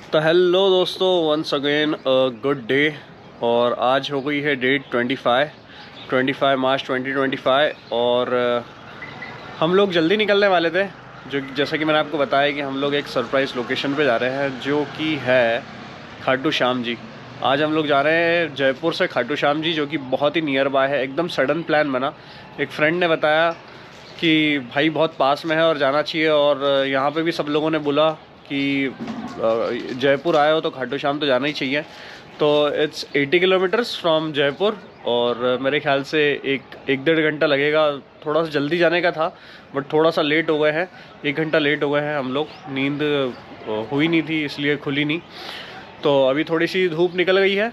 तो हेलो दोस्तों, once again good day. और आज हो गई है डेट 25 मार्च 2025 और हम लोग जल्दी निकलने वाले थे। जैसा कि मैंने आपको बताया कि हम लोग एक सरप्राइज़ लोकेशन पे जा रहे हैं जो कि है खाटू श्याम जी। आज हम लोग जा रहे हैं जयपुर से खाटू श्याम जी, जो कि बहुत ही नियर बाय है। एकदम सडन प्लान बना। एक फ्रेंड ने बताया कि भाई बहुत पास में है और जाना चाहिए, और यहाँ पे भी सब लोगों ने बोला कि जयपुर आए हो तो खाटू श्याम तो जाना ही चाहिए। तो इट्स 80 किलोमीटर्स फ्रॉम जयपुर, और मेरे ख्याल से एक डेढ़ घंटा लगेगा। थोड़ा सा जल्दी जाने का था बट थोड़ा सा लेट हो गए हैं, 1 घंटा लेट हो गए हैं हम लोग। नींद हुई नहीं थी इसलिए खुली नहीं। तो अभी थोड़ी सी धूप निकल गई है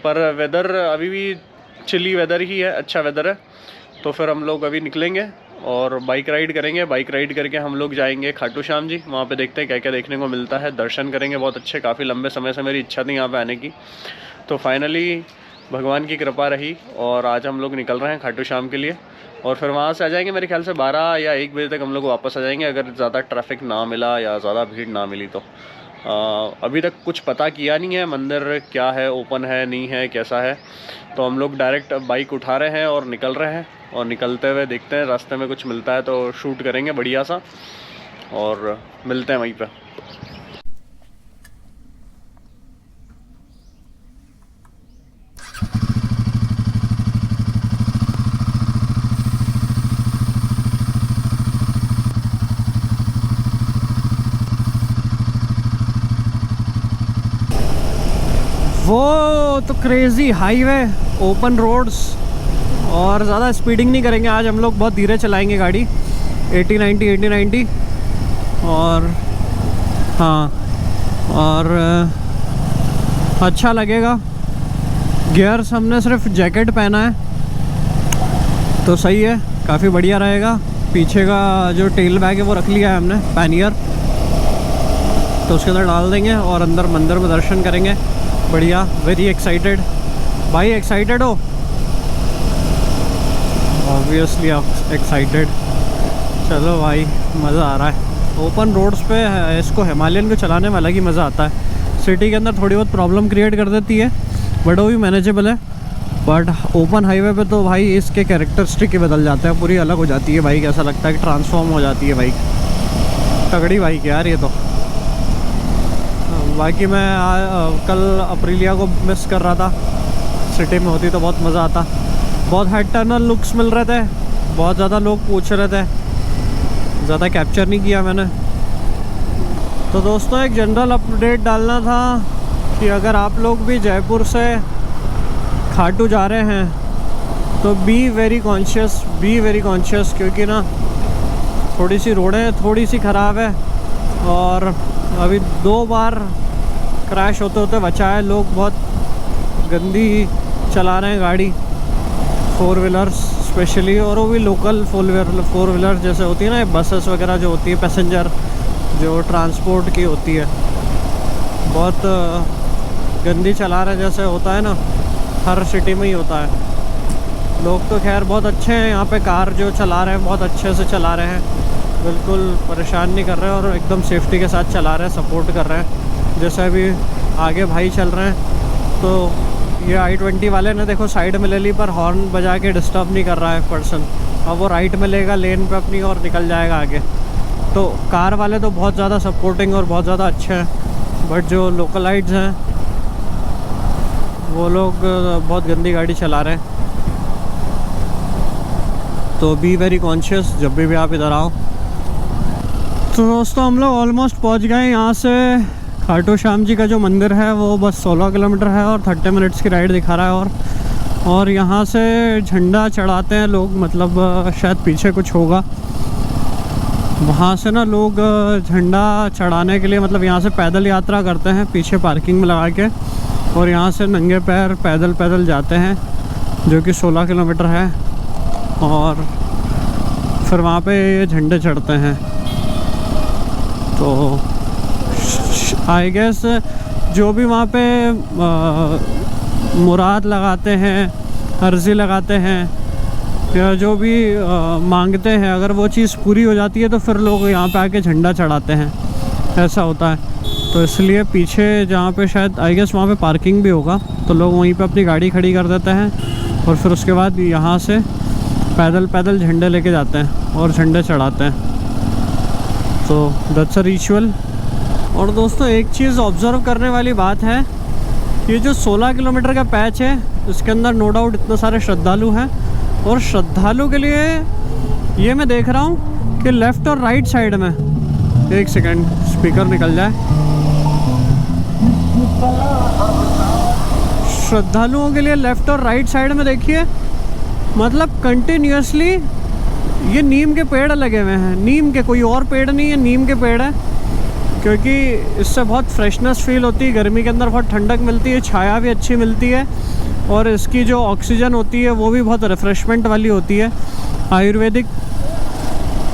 पर वेदर अभी भी चिली वेदर ही है, अच्छा वेदर है। तो फिर हम लोग अभी निकलेंगे और बाइक राइड करेंगे। बाइक राइड करके हम लोग जाएंगे खाटू श्याम जी। वहाँ पे देखते हैं क्या क्या देखने को मिलता है। दर्शन करेंगे बहुत अच्छे। काफ़ी लंबे समय से मेरी इच्छा थी यहाँ पे आने की, तो फाइनली भगवान की कृपा रही और आज हम लोग निकल रहे हैं खाटू श्याम के लिए। और फिर वहाँ से आ जाएंगे, मेरे ख्याल से 12 या 1 बजे तक हम लोग वापस आ जाएंगे, अगर ज़्यादा ट्रैफिक ना मिला या ज़्यादा भीड़ ना मिली तो। अभी तक कुछ पता किया नहीं है मंदिर क्या है, ओपन है नहीं है, कैसा है। तो हम लोग डायरेक्ट बाइक उठा रहे हैं और निकल रहे हैं, और निकलते हुए देखते हैं रास्ते में कुछ मिलता है तो शूट करेंगे बढ़िया सा, और मिलते हैं वहीं पे। वो तो क्रेज़ी हाईवे, ओपन रोड्स, और ज़्यादा स्पीडिंग नहीं करेंगे आज हम लोग। बहुत धीरे चलाएंगे गाड़ी, 80-90 और हाँ, और अच्छा लगेगा। गियर्स हमने सिर्फ जैकेट पहना है तो सही है, काफ़ी बढ़िया रहेगा। पीछे का जो टेल बैग है वो रख लिया है हमने, पैनियर, तो उसके अंदर डाल देंगे और अंदर मंदिर में दर्शन करेंगे बढ़िया। वेरी एक्साइटेड भाई, एक्साइटेड हो? Obviously excited. चलो भाई, मज़ा आ रहा है। ओपन रोड्स पे इसको हिमालयन को चलाने में अलग ही मज़ा आता है। सिटी के अंदर थोड़ी बहुत प्रॉब्लम क्रिएट कर देती है बट वो भी मैनेजेबल है। बट ओपन हाईवे पे तो भाई इसके कैरेक्टरिस्टिक ही बदल जाते हैं, पूरी अलग हो जाती है बाइक। ऐसा लगता है कि ट्रांसफॉर्म हो जाती है बाइक। तगड़ी बाइक है यार ये तो। बाकी मैं कल अप्रीलिया को मिस कर रहा था। सिटी में होती तो बहुत मज़ा आता। बहुत हेड टर्नल लुक्स मिल रहे थे, बहुत ज़्यादा लोग पूछ रहे थे, ज़्यादा कैप्चर नहीं किया मैंने। तो दोस्तों, एक जनरल अपडेट डालना था कि अगर आप लोग भी जयपुर से खाटू जा रहे हैं तो बी वेरी कॉन्शियस, क्योंकि ना थोड़ी सी रोडें थोड़ी सी ख़राब है और अभी 2 बार क्रैश होते होते बचा है। लोग बहुत गंदी चला रहे हैं गाड़ी, 4 व्हीलर्स स्पेशली, और वो भी लोकल 4 व्हीलर जैसे होती है ना, बसेस वगैरह जो होती है पैसेंजर जो ट्रांसपोर्ट की होती है, बहुत गंदी चला रहे हैं। जैसे होता है ना, हर सिटी में ही होता है। लोग तो खैर बहुत अच्छे हैं यहाँ पे, कार जो चला रहे हैं बहुत अच्छे से चला रहे हैं, बिल्कुल परेशान नहीं कर रहे हैं और एकदम सेफ्टी के साथ चला रहे हैं, सपोर्ट कर रहे हैं। जैसे अभी आगे भाई चल रहे हैं तो ये I-20 वाले ने देखो साइड में ले ली पर हॉर्न बजा के डिस्टर्ब नहीं कर रहा है पर्सन। अब वो राइट में लेगा लेन पे अपनी और निकल जाएगा आगे। तो कार वाले तो बहुत ज़्यादा सपोर्टिंग और बहुत ज़्यादा अच्छे हैं, बट जो लोकलाइट्स हैं वो लोग बहुत गंदी गाड़ी चला रहे हैं। तो बी वेरी कॉन्शियस जब भी आप इधर आओ। तो दोस्तों, हम लोग ऑलमोस्ट पहुंच गए यहाँ से। खाटू श्याम जी का जो मंदिर है वो बस 16 किलोमीटर है और 30 मिनट्स की राइड दिखा रहा है। और यहाँ से झंडा चढ़ाते हैं लोग, मतलब शायद पीछे कुछ होगा। वहाँ से ना लोग झंडा चढ़ाने के लिए, मतलब यहाँ से पैदल यात्रा करते हैं पीछे पार्किंग में लगा के, और यहाँ से नंगे पैर पैदल जाते हैं, जो कि 16 किलोमीटर है। और फिर वहाँ पे ये झंडे चढ़ते हैं। तो आई गेस जो भी वहाँ पे मुराद लगाते हैं, अर्ज़ी लगाते हैं, या जो भी मांगते हैं, अगर वो चीज़ पूरी हो जाती है तो फिर लोग यहाँ पे आके झंडा चढ़ाते हैं। ऐसा होता है। तो इसलिए पीछे जहाँ पे शायद आई गेस वहाँ पे पार्किंग भी होगा, तो लोग वहीं पे अपनी गाड़ी खड़ी कर देते हैं और फिर उसके बाद यहाँ से पैदल पैदल झंडे लेके जाते हैं और झंडे चढ़ाते हैं। तो दैट्स अ रिचुअल। और दोस्तों एक चीज़ ऑब्ज़र्व करने वाली बात है, ये जो 16 किलोमीटर का पैच है इसके अंदर नो डाउट इतने सारे श्रद्धालु हैं, और श्रद्धालु के लिए ये मैं देख रहा हूँ कि लेफ़्ट और राइट साइड में, एक सेकंड स्पीकर निकल जाए, श्रद्धालुओं के लिए लेफ़्ट और राइट साइड में देखिए, मतलब कंटिन्यूसली ये नीम के पेड़ लगे हुए हैं। नीम के, कोई और पेड़ नहीं है, नीम के पेड़ है, क्योंकि इससे बहुत फ्रेशनेस फील होती है। गर्मी के अंदर बहुत ठंडक मिलती है, छाया भी अच्छी मिलती है, और इसकी जो ऑक्सीजन होती है वो भी बहुत रिफ़्रेशमेंट वाली होती है, आयुर्वेदिक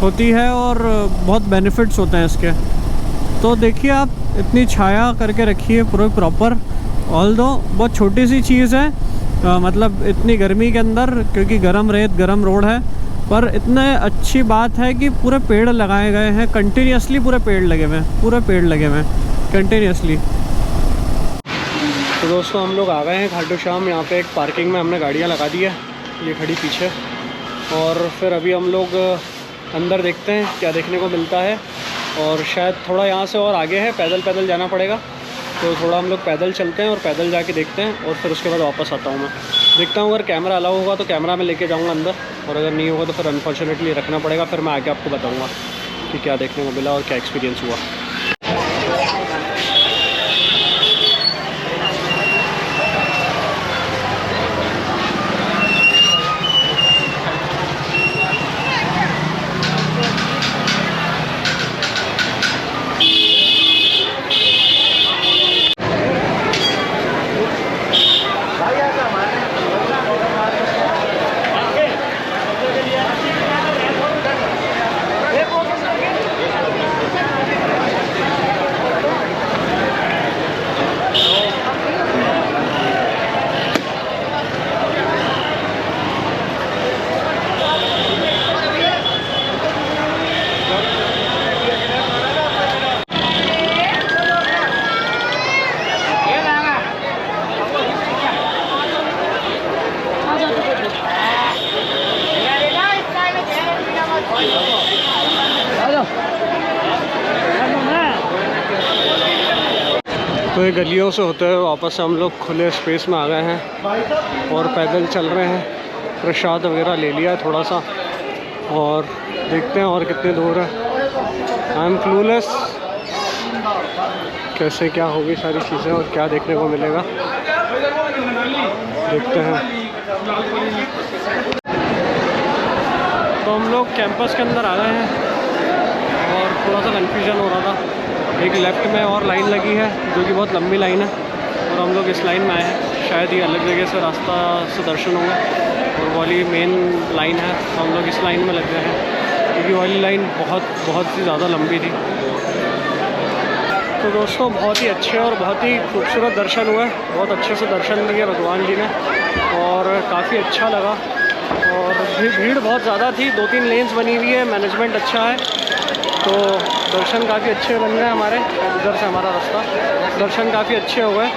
होती है, और बहुत बेनिफिट्स होते हैं इसके। तो देखिए आप इतनी छाया करके रखिए पूरे प्रॉपर, ऑल्दो बहुत छोटी सी चीज़ है, मतलब इतनी गर्मी के अंदर, क्योंकि गरम रेत गरम रोड है, पर इतने अच्छी बात है कि पूरे पेड़ लगाए गए हैं, कंटिन्यूसली पूरे पेड़ लगे हुए हैं, पूरे पेड़ लगे हुए हैं कंटिन्यूसली। तो दोस्तों हम लोग आ गए हैं खाटू श्याम। यहाँ पे एक पार्किंग में हमने गाड़ियाँ लगा दी है, ये खड़ी पीछे, और फिर अभी हम लोग अंदर देखते हैं क्या देखने को मिलता है। और शायद थोड़ा यहाँ से और आगे है, पैदल पैदल जाना पड़ेगा, तो थोड़ा हम लोग पैदल चलते हैं और पैदल जाके देखते हैं, और फिर उसके बाद वापस आता हूँ मैं। देखता हूँ अगर कैमरा अलाउ होगा तो कैमरा में लेके जाऊँगा अंदर, और अगर नहीं होगा तो फिर अनफॉर्चुनेटली रखना पड़ेगा। फिर मैं आगे आपको बताऊँगा कि क्या देखने को मिला और क्या एक्सपीरियंस हुआ। तो ये गलियों से होते हुए वापस से हम लोग खुले स्पेस में आ गए हैं और पैदल चल रहे हैं। प्रसाद वगैरह ले लिया है थोड़ा सा, और देखते हैं और कितने दूर है। आई एम क्लूलेस कैसे क्या होगी सारी चीज़ें और क्या देखने को मिलेगा, देखते हैं। तो हम लोग कैंपस के अंदर आ गए हैं और थोड़ा सा कन्फ्यूजन हो रहा था। एक लेफ़्ट में और लाइन लगी है जो कि बहुत लंबी लाइन है, और हम लोग इस लाइन में आए हैं। शायद ये अलग जगह से रास्ता से दर्शन होंगे, और वाली मेन लाइन है, तो हम लोग इस लाइन में लग गए हैं क्योंकि वाली लाइन बहुत ही ज़्यादा लंबी थी। तो दोस्तों बहुत ही अच्छे और बहुत ही खूबसूरत दर्शन हुए, बहुत अच्छे से दर्शन दिए भगवान जी ने, और काफ़ी अच्छा लगा। और भीड़ बहुत ज़्यादा थी, 2-3 लेन्स बनी हुई है, मैनेजमेंट अच्छा है, तो दर्शन काफ़ी अच्छे बन गए हमारे। इधर से हमारा रास्ता, दर्शन काफ़ी अच्छे हो गए।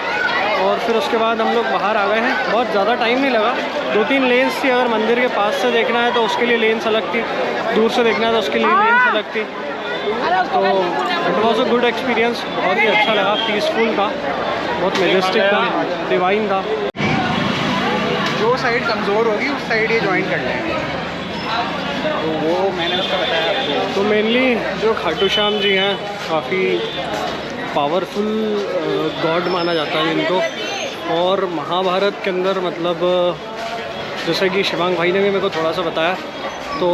और फिर उसके बाद हम लोग बाहर आ गए हैं। बहुत ज़्यादा टाइम नहीं लगा, 2-3 लेन्स थी। अगर मंदिर के पास से देखना है तो उसके लिए लेन्स अलग थी, दूर से देखना है तो उसके लिए लेन्स अलग थी। तो it was a good experience, बहुत ही अच्छा लगा, पीसफुल था, बहुत मेजेस्टिक था, डिवाइन था। जो साइड कमज़ोर होगी उस साइड ये ज्वाइन कर लेंगे, तो वो मैंने उसका बताया आपको। तो मेनली जो खाटू श्याम जी हैं काफ़ी पावरफुल गॉड माना जाता है इनको। और महाभारत के अंदर मतलब जैसे कि शिवांग भाई ने भी मेरे को थोड़ा सा बताया, तो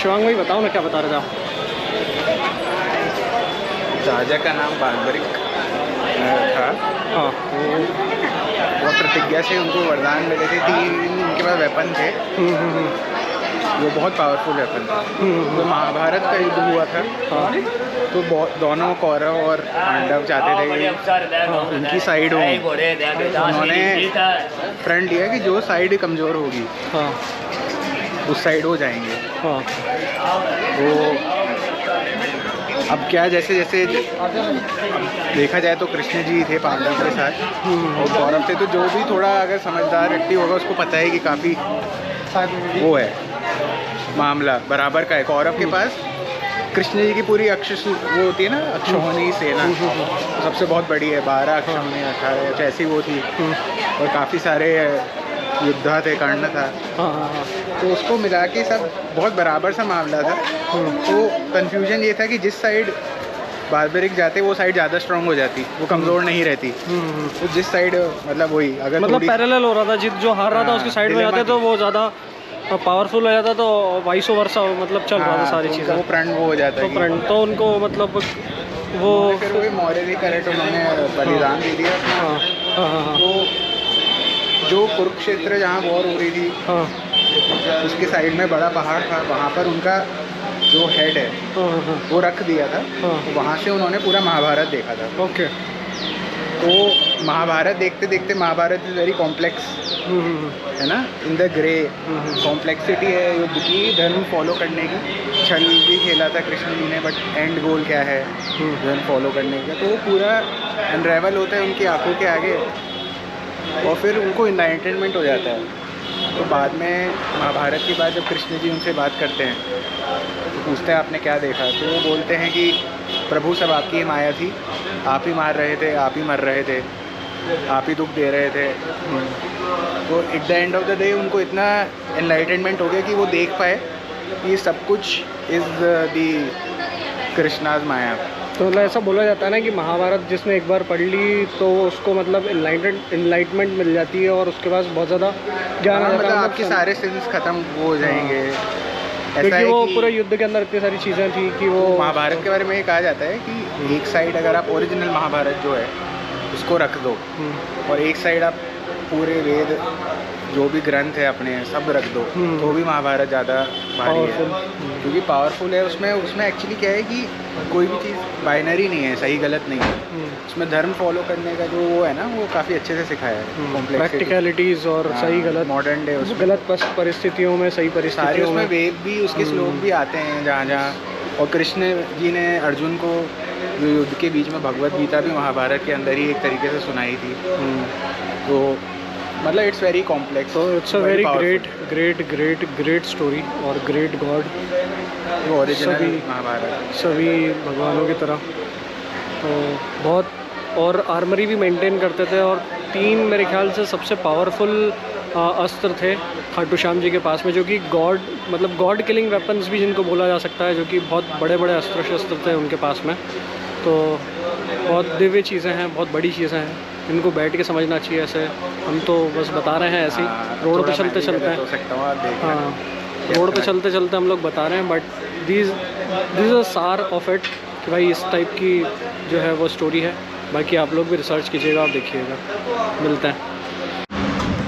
शिवांग भाई बताओ ना क्या बता रहे थे आप। राजा का नाम बार्बरिक था। हाँ, वो प्रतिज्ञा से उनको वरदान मिले थे, 3 उनके पास वेपन थे, वो बहुत पावरफुल वेपन था। तो महाभारत का युद्ध हुआ था। हाँ, तो दोनों कौरव और पांडव चाहते थे कि उनकी साइड हो। उन्होंने फ्रंट लिया कि जो साइड कमज़ोर होगी हाँ, उस साइड वो जाएंगे। हाँ, वो अब क्या, जैसे जैसे देखा जाए तो कृष्ण जी थे पांडव के साथ और कौरव थे, तो जो भी थोड़ा अगर समझदार व्यक्ति होगा उसको पता है कि काफ़ी वो है, मामला बराबर का है। कौरव के पास कृष्ण जी की पूरी वो होती है ना, अक्षौहिणी सेना, सबसे बहुत बड़ी है, 12 अक्षौहिणी 18 ऐसी वो थी, और काफ़ी सारे योद्धा थे, कर्ण था। तो उसको मिला के सब बहुत बराबर सा मामला था। तो कंफ्यूजन ये था कि जिस साइड बार्बरिक जाते वो साइड ज़्यादा स्ट्रांग हो जाती, वो कमज़ोर नहीं रहती। तो जिस साइड मतलब वही अगर मतलब पैरेलल हो रहा था, जित जो हार रहा था उसकी साइड में जाते तो वो ज़्यादा पावरफुल हो जाता, तो वाइस वर्सा मतलब चल रहा था सारी चीज़ें, वो प्रण वो हो जाता है, तो प्रण तो उनको मतलब वो फिर वो मौर्य भी करेक्ट, उन्होंने बलिदान दे दिया। तो जो कुरुक्षेत्र जहाँ वॉर हो रही थी, उसके साइड में बड़ा पहाड़ था, वहाँ पर उनका जो हेड है वो रख दिया था। तो वहाँ से उन्होंने पूरा महाभारत देखा था। ओके। तो महाभारत देखते देखते, महाभारत इज़ वेरी कॉम्प्लेक्स है ना, इन द ग्रे कॉम्प्लेक्सिटी है युद्ध की, धर्म फॉलो करने की। छल भी खेला था कृष्ण जी ने, बट एंड गोल क्या है, धर्म फॉलो करने का। तो वो पूरा अनरेवल होता है उनकी आंखों के आगे, और फिर उनको इनलाइटनमेंट हो जाता है। तो बाद में महाभारत के बाद जब कृष्ण जी उनसे बात करते हैं तो पूछते हैं आपने क्या देखा, तो वो बोलते हैं कि प्रभु सब आपकी ही माया थी, आप ही मार रहे थे, आप ही मर रहे थे, आप ही दुख दे रहे थे। तो at the end of the day उनको इतना एनलाइटनमेंट हो गया कि वो देख पाए कि सब कुछ इज़ दी कृष्णाज माया। तो मतलब ऐसा बोला जाता है ना कि महाभारत जिसने एक बार पढ़ ली तो उसको मतलब इनलाइटमेंट मिल जाती है, और उसके पास बहुत ज़्यादा ज्ञान आ जाता है, मतलब आपके सारे सिंस खत्म हो जाएंगे। क्योंकि वो पूरे युद्ध के अंदर इतनी सारी चीज़ें थी कि वो महाभारत के बारे में ये कहा जाता है कि एक साइड अगर आप ओरिजिनल महाभारत जो है उसको रख दो, और एक साइड आप पूरे वेद जो भी ग्रंथ है अपने सब रख दो, तो भी महाभारत ज़्यादा भारी है, क्योंकि पावरफुल है। उसमें एक्चुअली क्या है कि कोई भी चीज़ बाइनरी नहीं है, सही गलत नहीं है। उसमें धर्म फॉलो करने का जो वो है ना, वो काफ़ी अच्छे से सिखाया है, प्रैक्टिकलिटीज़ और सही गलत, मॉडर्न डे गलत परिस्थितियों में सही परिस्थितियों में वेद भी, उसके श्लोक भी आते हैं जहाँ जहाँ। और कृष्ण जी ने अर्जुन को जो युद्ध के बीच में भगवत गीता भी महाभारत के अंदर ही एक तरीके से सुनाई थी। तो मतलब इट्स वेरी कॉम्प्लेक्स, तो it's a very great story और ग्रेट गॉड, ओरिजिनल महाभारत सभी भगवानों की तरह। तो बहुत, और आर्मरी भी मेंटेन करते थे, और 3 मेरे ख्याल से सबसे पावरफुल अस्त्र थे खाटू श्याम जी के पास में, जो कि गॉड मतलब गॉड किलिंग वेपन्स भी जिनको बोला जा सकता है, जो कि बहुत बड़े बड़े अस्त्र शस्त्र थे उनके पास में। तो बहुत दिव्य चीज़ें हैं, बहुत बड़ी चीज़ें हैं, इनको बैठ के समझना चाहिए। ऐसे हम तो बस बता रहे हैं ऐसे ही, रोड पे चलते चलते हैं, हाँ रोड पे चलते चलते हम लोग बता रहे हैं, बट दिस अ सार ऑफ इट कि भाई इस टाइप की जो है वो स्टोरी है। बाकी आप लोग भी रिसर्च कीजिएगा, आप देखिएगा। मिलते हैं।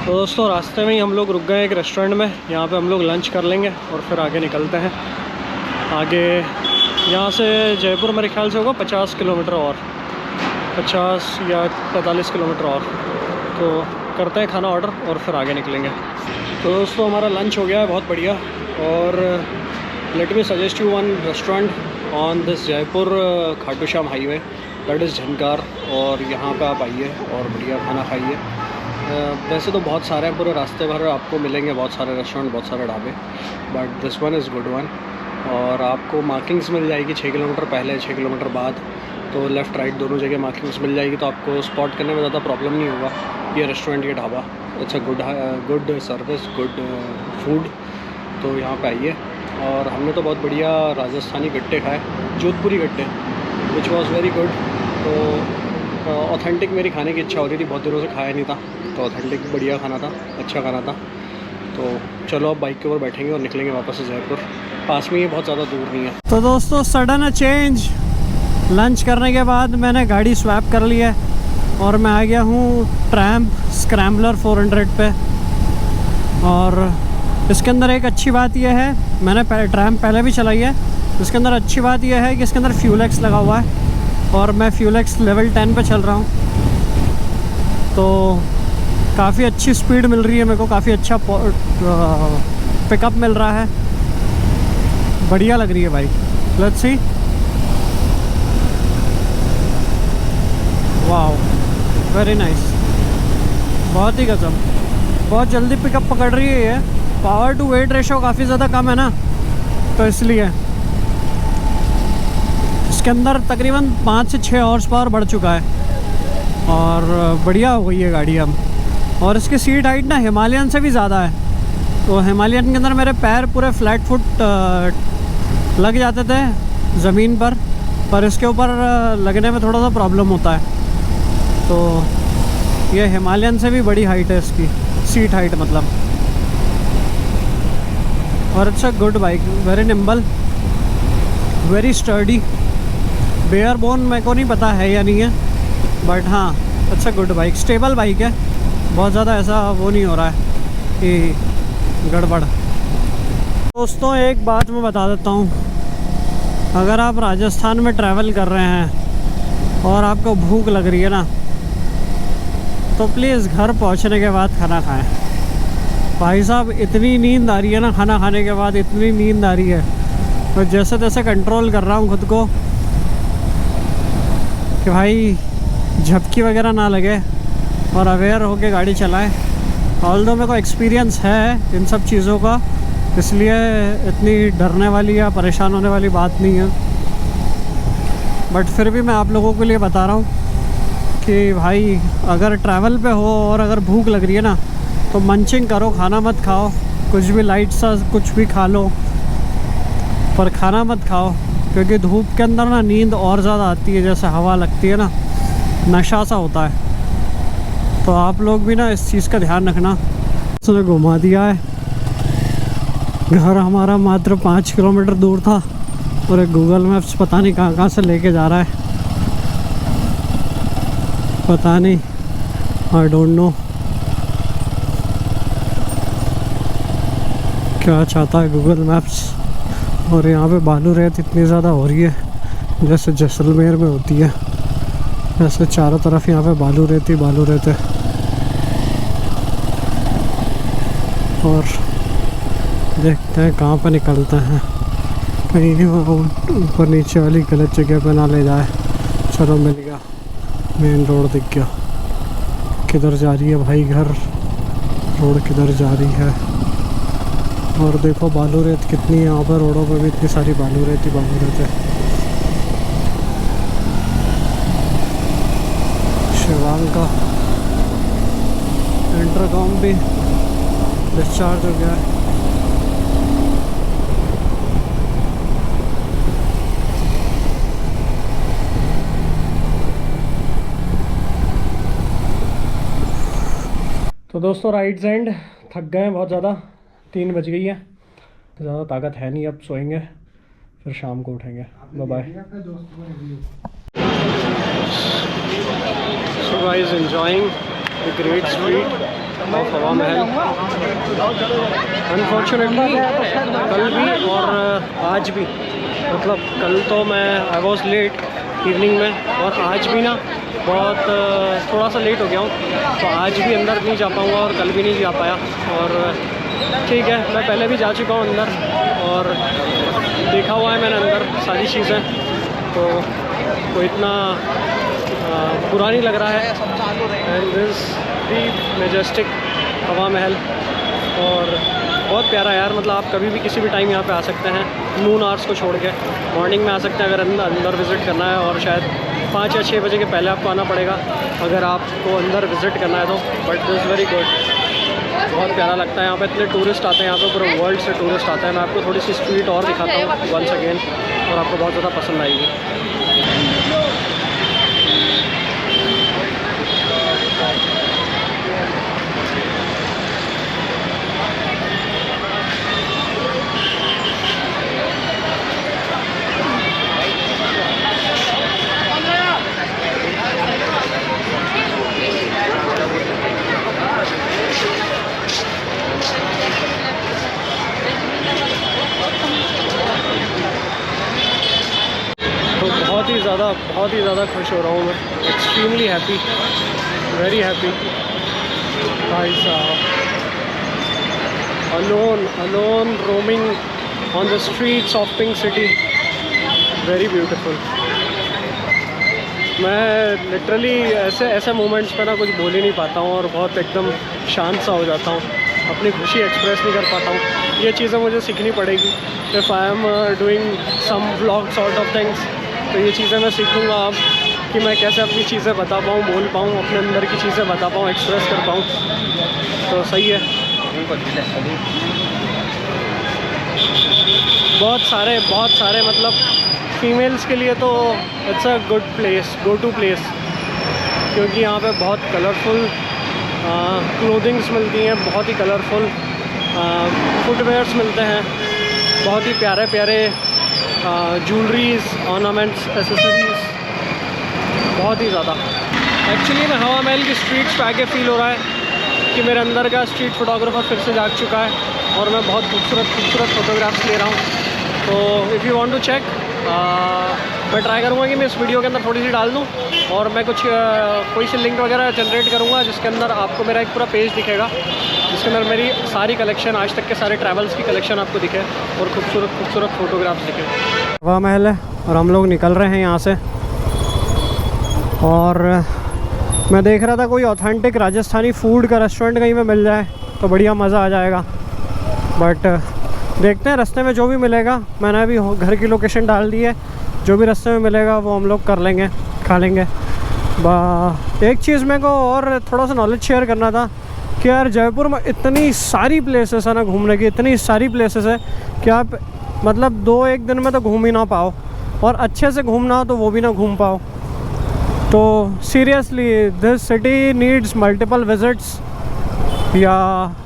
तो दोस्तों रास्ते में ही हम लोग रुक गए एक रेस्टोरेंट में, यहाँ पे हम लोग लंच कर लेंगे और फिर आगे निकलते हैं। आगे यहाँ से जयपुर मेरे ख्याल से होगा 50 किलोमीटर और 50 या 45 किलोमीटर और। तो करते हैं खाना ऑर्डर और फिर आगे निकलेंगे। तो दोस्तों हमारा लंच हो गया है, बहुत बढ़िया। और let me suggest you one restaurant on this Jaipur Khatu Shyam highway, that is Jhankar. और यहाँ पे आप आइए और बढ़िया खाना खाइए। वैसे तो बहुत सारे हैं, पूरे रास्ते भर आपको मिलेंगे बहुत सारे रेस्टोरेंट, बहुत सारे ढाबे, but this one is good one. और आपको मार्किंग्स मिल जाएगी 6 किलोमीटर पहले, 6 किलोमीटर बाद, तो लेफ़्ट राइट दोनों जगह मार्किंग्स मिल जाएगी, तो आपको स्पॉट करने में ज़्यादा प्रॉब्लम नहीं होगा। ये रेस्टोरेंट, ये dhaba, it's a good service, good food. तो यहाँ पे आइए। और हमने तो बहुत बढ़िया राजस्थानी गट्टे खाए, जोधपुरी गट्टे, विच वॉज वेरी गुड। तो ऑथेंटिक मेरी खाने की इच्छा हो रही थी, बहुत दिनों से खाया नहीं था, तो ऑथेंटिक बढ़िया खाना था, अच्छा खाना था। तो चलो अब बाइक के ऊपर बैठेंगे और निकलेंगे वापस से जयपुर। पास में ही, बहुत ज़्यादा दूर नहीं है। तो दोस्तों सडन अ चेंज, लंच करने के बाद मैंने गाड़ी स्वैप कर ली है और मैं आ गया हूँ ट्रैम्प स्क्रैम्बलर 400 पे। और इसके अंदर एक अच्छी बात यह है, मैंने ट्रैम्प पहले भी चलाई है, इसके अंदर अच्छी बात यह है कि इसके अंदर फ्यूल एक्स लगा हुआ है और मैं फ्यूल एक्स लेवल 10 पे चल रहा हूँ। तो काफ़ी अच्छी स्पीड मिल रही है मेरे को, काफ़ी अच्छा पिकअप मिल रहा है, बढ़िया लग रही है bike. Let's see. Wow, very nice, बहुत ही गजब। बहुत जल्दी पिकअप पकड़ रही है ये। पावर टू वेट रेशो काफ़ी ज़्यादा कम है ना, तो इसलिए इसके अंदर तकरीबन 5 से 6 हॉर्स पावर बढ़ चुका है और बढ़िया हो गई है गाड़ी अब। और इसकी सीट हाइट ना हिमालयन से भी ज़्यादा है, तो हिमालयन के अंदर मेरे पैर पूरे फ्लैट फुट लग जाते थे ज़मीन पर इसके ऊपर लगने में थोड़ा सा प्रॉब्लम होता है। तो ये हिमालयन से भी बड़ी हाइट है इसकी सीट हाइट मतलब। और अच्छा good bike, very nimble, very sturdy. Bare bone मेरे को नहीं पता है या नहीं है, बट हाँ अच्छा गुड बाइक, स्टेबल बाइक है। बहुत ज़्यादा ऐसा वो नहीं हो रहा है कि गड़बड़। दोस्तों एक बात मैं बता देता हूँ, अगर आप राजस्थान में ट्रैवल कर रहे हैं और आपको भूख लग रही है ना, तो प्लीज़ घर पहुँचने के बाद खाना खाएं। भाई साहब इतनी नींद आ रही है ना, खाना खाने के बाद इतनी नींद आ रही है, तो जैसे तैसे कंट्रोल कर रहा हूँ खुद को कि भाई झपकी वगैरह ना लगे और अवेयर होके गाड़ी चलाएं। ऑल्दो मेरे को एक्सपीरियंस है इन सब चीज़ों का, इसलिए इतनी डरने वाली या परेशान होने वाली बात नहीं है। बट फिर भी मैं आप लोगों के लिए बता रहा हूँ कि भाई अगर ट्रैवल पे हो और अगर भूख लग रही है ना, तो मंचिंग करो, खाना मत खाओ। कुछ भी लाइट सा कुछ भी खा लो, पर खाना मत खाओ, क्योंकि धूप के अंदर ना नींद और ज़्यादा आती है, जैसे हवा लगती है ना, नशा सा होता है। तो आप लोग भी ना इस चीज़ का ध्यान रखना। उसने घुमा दिया है, घर हमारा मात्र 5 किलोमीटर दूर था और एक गूगल मैप्स पता नहीं कहाँ से लेके जा रहा है, पता नहीं, आई डोंट नो क्या चाहता है गूगल मैप्स। और यहाँ पे बालू रेत इतनी ज़्यादा हो रही है जैसे जैसलमेर में होती है, ऐसे चारों तरफ यहाँ पे बालू रेत ही बालू रेत है। और देखते हैं कहाँ पर निकलते हैं, कहीं ऊपर नीचे वाली गलत जगह पे ना ले जाए। चलो मिल गया, मेन रोड दिख गया। किधर जा रही है भाई घर, रोड किधर जा रही है। और देखो बालू रेत कितनी है यहाँ पर, रोडों पे भी इतनी सारी बालू रेत ही बालू रेत है। शिवांग का इंटरकॉम भी डिस्चार्ज हो गया है। तो दोस्तों राइट्स एंड थक गए हैं बहुत ज़्यादा, 3 बज गई है, ज़्यादा ताकत है नहीं, अब सोएंगे फिर शाम को उठेंगे। Bye bye. So guys enjoying the great street of Hawa Mahal. Unfortunately कल भी और आज भी, मतलब कल तो मैं आई वॉज लेट इवनिंग में, और आज भी ना बहुत थोड़ा सा लेट हो गया हूँ, तो आज भी अंदर नहीं जा पाऊँगा और कल भी नहीं जा पाया। और ठीक है, मैं पहले भी जा चुका हूँ अंदर और देखा हुआ है मैंने अंदर सारी चीज़ें, तो कोई इतना बुरा नहीं लग रहा है। एंड दिस दी मेजेस्टिक हवा महल, और बहुत प्यारा यार, मतलब आप कभी भी किसी भी टाइम यहाँ पे आ सकते हैं, नून आवर्स को छोड़ के। मॉर्निंग में आ सकते हैं अगर अंदर विज़िट करना है, और शायद 5 या 6 बजे के पहले आपको आना पड़ेगा अगर आपको अंदर विज़िट करना है तो। बट दिस वेरी गुड, बहुत प्यारा लगता है यहाँ पे, इतने टूरिस्ट आते हैं यहाँ पे, पूरे वर्ल्ड से टूरिस्ट आते हैं। मैं आपको थोड़ी सी स्ट्रीट और दिखाता हूँ वंस अगेन, और आपको बहुत ज़्यादा पसंद आएगी। बहुत ही ज़्यादा खुश हो रहा हूँ मैं, एक्सट्रीमली हैप्पी, वेरी हैप्पी। भाई साहब, alone roaming on the streets of Pink City, very beautiful। मैं लिटरली ऐसे मोमेंट्स पे ना कुछ बोल ही नहीं पाता हूँ और बहुत एकदम शांत सा हो जाता हूँ, अपनी खुशी एक्सप्रेस नहीं कर पाता हूँ। ये चीज़ें मुझे सीखनी पड़ेगी। If I am doing some vlog sort of things, तो ये चीज़ें मैं सीखूँगा अब कि मैं कैसे अपनी चीज़ें बता पाऊँ, बोल पाऊँ, अपने अंदर की चीज़ें बता पाऊँ, एक्सप्रेस कर पाऊँ। तो सही है। बहुत सारे मतलब फीमेल्स के लिए तो it's a good place, go to place, क्योंकि यहाँ पे बहुत कलरफुल क्लोथिंग्स मिलती हैं, बहुत ही कलरफुल फुटवेयर्स मिलते हैं, बहुत ही प्यारे प्यारे ज्वेलरीज, ऑर्नामेंट्स, एसेसरीज, बहुत ही ज़्यादा। एक्चुअली मैं हवा महल की स्ट्रीट्स पे आके फ़ील हो रहा है कि मेरे अंदर का स्ट्रीट फोटोग्राफर फिर से जाग चुका है और मैं बहुत खूबसूरत फ़ोटोग्राफ्स ले रहा हूँ। तो if you want to check, मैं ट्राई करूँगा कि मैं इस वीडियो के अंदर थोड़ी सी डाल दूँ और मैं कुछ कोई सी लिंक वगैरह जनरेट करूँगा जिसके अंदर आपको मेरा एक पूरा पेज दिखेगा, जिसके अंदर मेरी सारी कलेक्शन, आज तक के सारे ट्रैवल्स की कलेक्शन आपको दिखे और खूबसूरत फ़ोटोग्राफ्स दिखे। हवा महल है और हम लोग निकल रहे हैं यहाँ से। और मैं देख रहा था कोई ऑथेंटिक राजस्थानी फूड का रेस्टोरेंट कहीं पे मिल जाए तो बढ़िया मज़ा आ जाएगा, बट देखते हैं रास्ते में जो भी मिलेगा। मैंने अभी घर की लोकेशन डाल दी है, जो भी रास्ते में मिलेगा वो हम लोग कर लेंगे, खा लेंगे। एक चीज़ मेरे को और थोड़ा सा नॉलेज शेयर करना था कि यार जयपुर में इतनी सारी प्लेसेस है ना घूमने की, इतनी सारी प्लेसेस है कि आप मतलब 2-1 दिन में तो घूम ही ना पाओ, और अच्छे से घूमना हो तो वो भी ना घूम पाओ। तो seriously this city needs multiple visits, या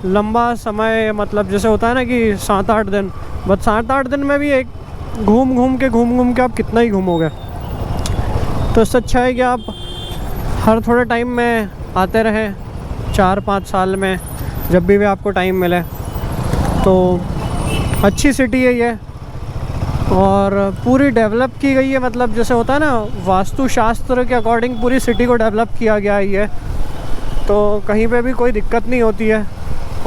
लंबा समय, मतलब जैसे होता है ना कि 7-8 दिन, बट 7-8 दिन में भी एक घूम घूम के आप कितना ही घूमोगे। तो इससे अच्छा है कि आप हर थोड़े टाइम में आते रहें, 4-5 साल में जब भी आपको टाइम मिले। तो अच्छी सिटी है ये और पूरी डेवलप की गई है, मतलब जैसे होता है ना वास्तुशास्त्र के अकॉर्डिंग पूरी सिटी को डेवलप किया गया है ये, तो कहीं पे भी कोई दिक्कत नहीं होती है।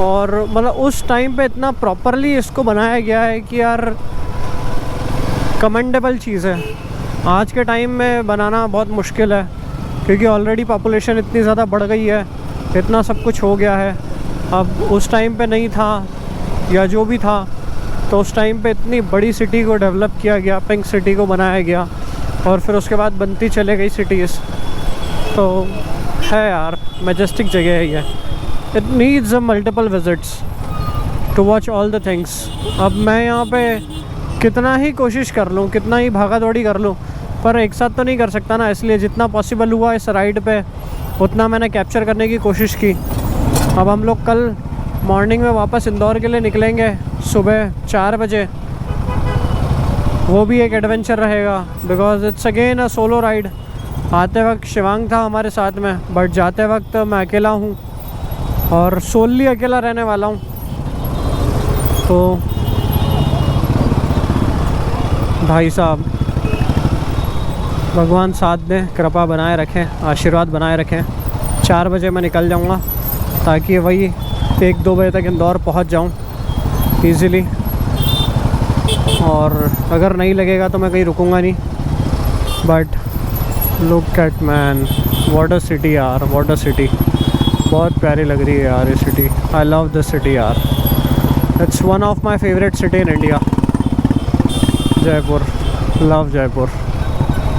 और मतलब उस टाइम पे इतना प्रॉपरली इसको बनाया गया है कि यार कमेंडेबल चीज़ है। आज के टाइम में बनाना बहुत मुश्किल है क्योंकि ऑलरेडी पॉपुलेशन इतनी ज़्यादा बढ़ गई है, इतना सब कुछ हो गया है। अब उस टाइम पे नहीं था या जो भी था, तो उस टाइम पे इतनी बड़ी सिटी को डेवलप किया गया, पिंक सिटी को बनाया गया और फिर उसके बाद बनती चले गई सिटीज़। तो है यार मैजेस्टिक जगह है ये। It needs a multiple visits to watch all the things. अब मैं यहाँ पे कितना ही कोशिश कर लूँ, कितना ही भागा दौड़ी कर लूँ, पर एक साथ तो नहीं कर सकता ना, इसलिए जितना पॉसिबल हुआ इस राइड पे उतना मैंने कैप्चर करने की कोशिश की। अब हम लोग कल मॉर्निंग में वापस इंदौर के लिए निकलेंगे सुबह 4 बजे। वो भी एक एडवेंचर रहेगा because it's again a solo ride. आते वक्त शिवांग था हमारे साथ में, बट जाते वक्त मैं अकेला हूँ और सोलली अकेला रहने वाला हूँ। तो भाई साहब भगवान साथ दें, कृपा बनाए रखें, आशीर्वाद बनाए रखें। 4 बजे मैं निकल जाऊँगा ताकि वही 1-2 बजे तक इंदौर पहुँच जाऊँ ईज़िली। और अगर नहीं लगेगा तो मैं कहीं रुकूँगा नहीं। But look at man, what a city यार, व्हाट अ सिटी। बहुत प्यारी लग रही है यार ये city. I love this city यार, it's one of my favourite city in India. Jaipur, love Jaipur.